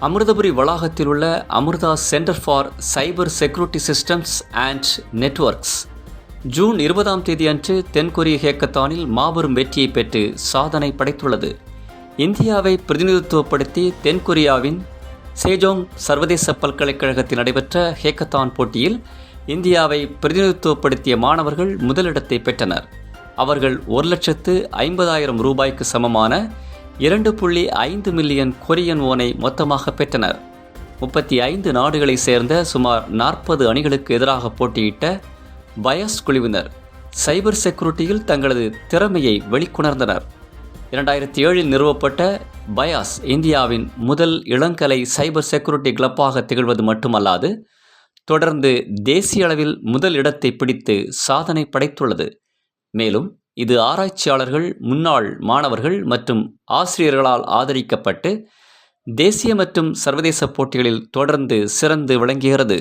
அமிர்தபுரி வளாகத்தில் உள்ள Amrita centre for cyber security systems and networks June 20ஆம் தேதி அன்று தென்கொரிய ஹேக்கத்தானில் மாபெரும் வெற்றியை பெற்று சாதனை படைத்துள்ளது. இந்தியாவை பிரதிநிதித்துவப்படுத்தி தென்கொரியாவின் சேஜோங் சர்வதேச பல்கலைக்கழகத்தில் நடைபெற்ற ஹேக்கத்தான் போட்டியில் இந்தியாவை பிரதிநிதித்துவப்படுத்திய மாணவர்கள் முதலிடத்தை பெற்றனர். அவர்கள் 1,50,000 ரூபாய்க்கு சமமான 2.5 மில்லியன் கொரியன் ஓனை மொத்தமாக பெற்றனர். 35 நாடுகளைச் சேர்ந்த சுமார் 40 அணிகளுக்கு எதிராக போட்டியிட்ட பயாஸ் குழுவினர் சைபர் செக்யூரிட்டியில் தங்களது திறமையை வெளிக்கொணர்ந்தனர். 2007இல் நிறுவப்பட்ட பயாஸ் இந்தியாவின் முதல் இளங்கலை சைபர் செக்யூரிட்டி கிளப்பாக திகழ்வது மட்டுமல்லாது தொடர்ந்து தேசிய அளவில் முதல் இடத்தை பிடித்து சாதனை படைத்துள்ளது. மேலும் இது ஆராய்ச்சியாளர்கள், முன்னாள் மாணவர்கள் மற்றும் ஆசிரியர்களால் ஆதரிக்கப்பட்டு தேசிய மற்றும் சர்வதேச போட்டிகளில் தொடர்ந்து சிறந்து விளங்குகிறது.